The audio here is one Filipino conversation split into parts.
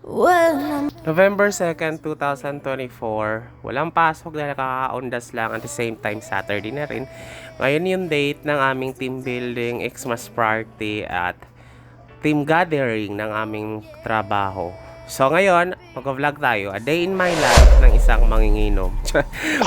November 2nd, 2024. Walang pasok dahil kaka-ondas lang at the same time Saturday na rin. Ngayon yung date ng aming team building, Xmas party at team gathering ng aming trabaho. So ngayon, mag-vlog tayo. A day in my life ng isang manginginom.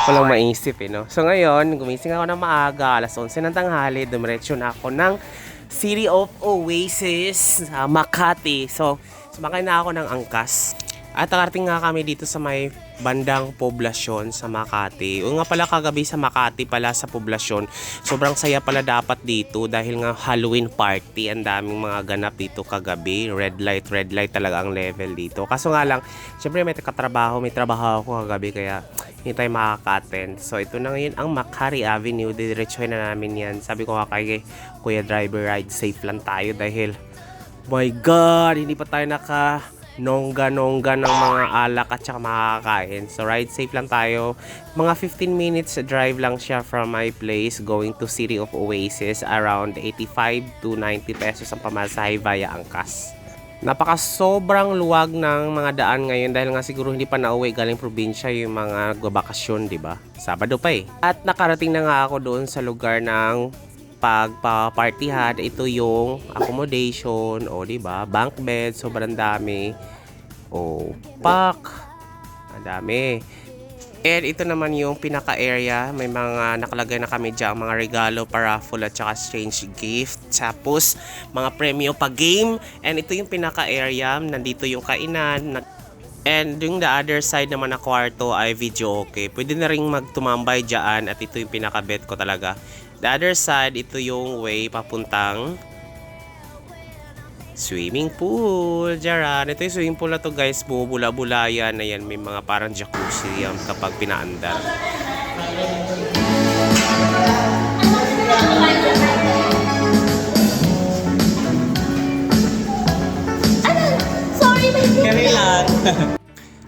Walang maisip no? So ngayon, gumising ako ng maaga, alas 11 ng tanghali, dumiretso na ako ng City of Oasis sa Makati. So, sumakay na ako ng angkas. At nakarating nga kami dito sa may bandang poblasyon sa Makati. O nga pala kagabi sa Makati pala sa poblasyon. Sobrang saya pala dapat dito dahil nga Halloween party. Ang daming mga ganap dito kagabi. Red light talaga ang level dito. Kaso nga lang, syempre may trabaho ako kagabi kaya hindi tayo makaka-attend. So ito na ngayon ang Makati Avenue. Didiretsuhin na namin yan. Sabi ko nga kay Kuya Driver, ride safe lang tayo dahil my God, hindi pa tayo nongga ng mga alak at saka makakain. So ride safe lang tayo. Mga 15 minutes drive lang siya from my place going to City of Oasis. Around 85 to 90 pesos ang pamasahe via angkas. Sobrang luwag ng mga daan ngayon dahil nga siguro hindi pa nauwi galing probinsya yung mga nagbabakasyon, di ba? Sabado pa eh. At nakarating na nga ako doon sa lugar ng pagpa-partyhan. Ito yung accommodation, o di ba? Bunk bed, sobrang dami. O, ang dami. And ito naman yung pinaka-area. May mga nakalagay na kami dyan, mga regalo, paraffle at saka exchange gift. Tapos, mga premyo pa game. And ito yung pinaka-area. Nandito yung kainan. And yung the other side naman na kwarto ay video okay. Pwede na rin magtumambay dyan. At ito yung pinaka-bet ko talaga. The other side, ito yung way papuntang swimming pool. Diyan. Ito yung swimming pool na to guys. Bumubula-bulayan. Ayan, may mga parang jacuzzi yan kapag pinaandar.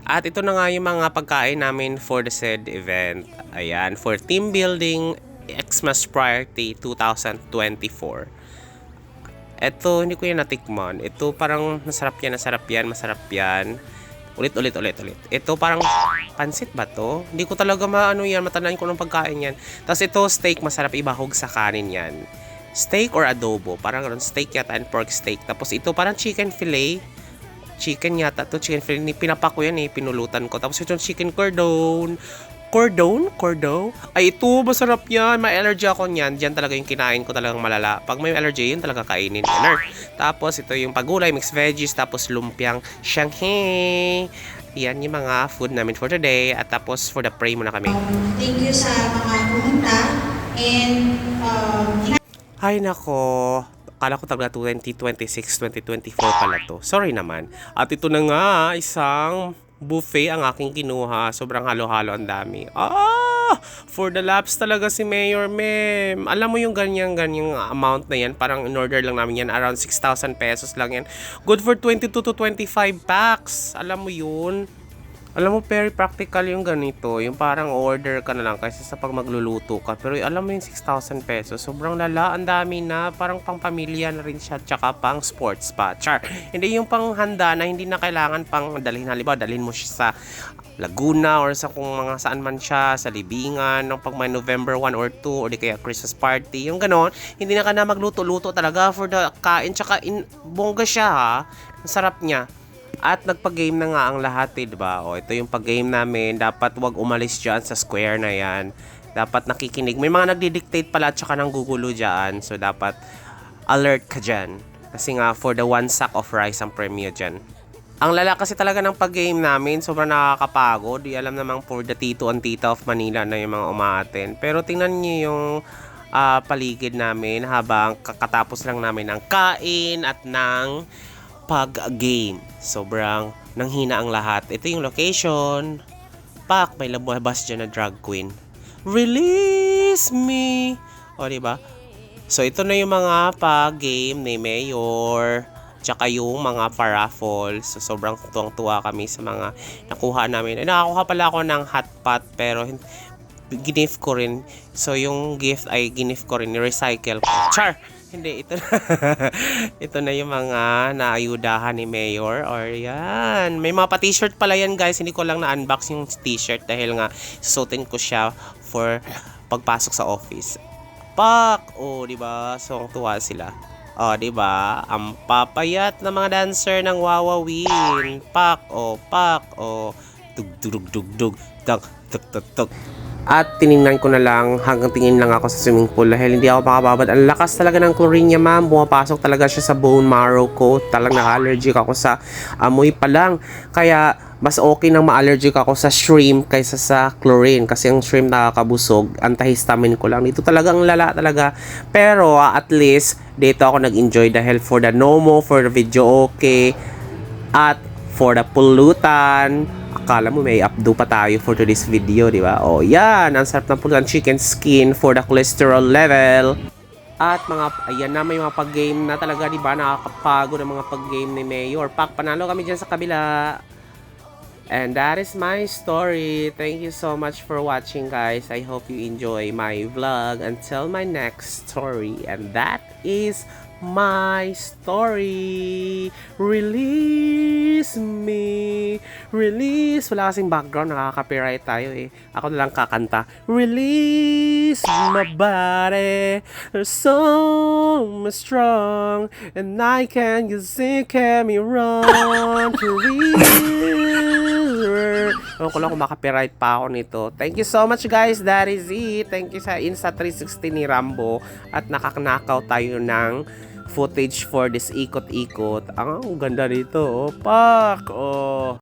At ito na nga yung mga pagkain namin for the said event. Ayan, for team building Xmas Party 2024. Ito, hindi ko yan natikman. Ito parang masarap yan. Ulit. Ito parang pansit ba to? Hindi ko talaga matandaan ko ng pagkain yan. Tapos ito, steak, masarap ibahog sa kanin yan. Steak or adobo, parang steak yata and pork steak. Tapos ito parang chicken fillet. Chicken yata to, chicken fillet. Pinapako yan eh, pinulutan ko. Tapos ito chicken cordon. Ay, ito, masarap yan. May allergy ako niyan. Diyan talaga yung kinain ko talagang malala. Pag may allergy, yun talaga kainin. Tapos, ito yung pagulay, mixed veggies, tapos lumpiang Shanghai. Yan yung mga food namin for today. At tapos, for the pray muna kami. Thank you sa mga pumunta. And, ay, nako. Akala ko talaga 2026, 2024 pala to. Sorry naman. At ito na nga, isang buffet ang aking kinuha. Sobrang halo-halo, ang dami. For the laps talaga si Mayor Mem. Alam mo yung ganyang amount na yan. Parang in order lang namin yan. Around 6,000 pesos lang yan. Good for 22 to 25 packs. Alam mo yun. Alam mo, very practical yung ganito. Yung parang order ka na lang kaysa sa pag magluluto ka. Pero alam mo yung 6,000 pesos. Sobrang lala. Ang dami na. Parang pang pamilya na rin siya. Tsaka pang sports pa. Char. Hindi yung pang handa na hindi na kailangan pang dalhin. Halimbawa, dalhin mo siya sa Laguna or sa kung mga saan man siya. Sa Libingan. Nung pag may November 1 or 2 or di kaya Christmas party. Yung ganon. Hindi na ka na magluto-luto talaga for the kain. Tsaka bongga siya ha. Ang sarap niya. At nagpa-game na nga ang lahat, diba? O, ito yung pag-game namin. Dapat wag umalis dyan sa square na yan. Dapat nakikinig. May mga nagdi-dictate pala at saka nang gugulo dyan. So, dapat alert ka dyan. Kasi nga, for the 1 sack of rice ang premyo dyan. Ang lala kasi talaga ng pag-game namin. Sobrang nakakapagod. Di alam namang for the tito and tita of Manila na yung mga umaaten. Pero tingnan nyo yung paligid namin habang kakatapos lang namin ng kain at ng pag-game. Sobrang nanghina ang lahat. Ito yung location. May labas dyan na drag queen. Release me! O, diba? So, ito na yung mga pag-game ni Mayor. Tsaka yung mga paraffles. So, sobrang tuwang-tuwa kami sa mga nakuha namin. Nakakuha pala ako ng hot pot pero gift ko rin. So, yung gift ay gift ko rin. Recycle ko. Char! Hindi, ito na. Ito na yung mga naayudahan ni Mayor. Or yan. May mga pa-t-shirt pala yan, guys. Hindi ko lang na-unbox yung t-shirt dahil nga susutin ko siya for pagpasok sa office. Pak! Oh, di ba? So, ang tuwa sila. Oh, di ba? Ang papayat na mga dancer ng Wawawin. Pak! Oh, pak! Oh. Dug, dug, dug, dug. Tug, tug, tug, tug. At tiningnan ko na lang, hanggang tingin lang ako sa swimming pool dahil hindi ako makababad. Ang lakas talaga ng chlorine niya, ma'am. Bumapasok talaga siya sa bone marrow ko. Talagang naka-allergic ako sa amoy pa lang. Kaya mas okay nang ma-allergic ako sa shrimp kaysa sa chlorine. Kasi ang shrimp nakakabusog. Antihistamine ko lang. Dito talagang lala talaga. Pero at least dito ako nag-enjoy dahil for the Nomo, for the video okay, at for the pollutant. Akala mo may updo pa tayo for today's video, di ba? Oh, yan. Ang sarap ng pulutan chicken skin for the cholesterol level. At ayan na, may mga pag-game na talaga, di ba? Nakakapagod ang mga pag-game ni Mayor. Pak, panalo kami dyan sa kabila. And that is my story. Thank you so much for watching, guys. I hope you enjoy my vlog. Until my next story. And that is my story. Release me. Release. Wala kasing background. Nakaka-copyright tayo eh. Ako na lang kakanta. Release my body. So strong. And I can use it. Can me run to reach. Ewan ko lang kung makapiright pa ako nito. Thank you so much, guys. That is it. Thank you sa Insta360 ni Rambo. At nakaknakaw tayo ng footage for this ikot-ikot. Ang ganda nito. Oh, pak! Oh.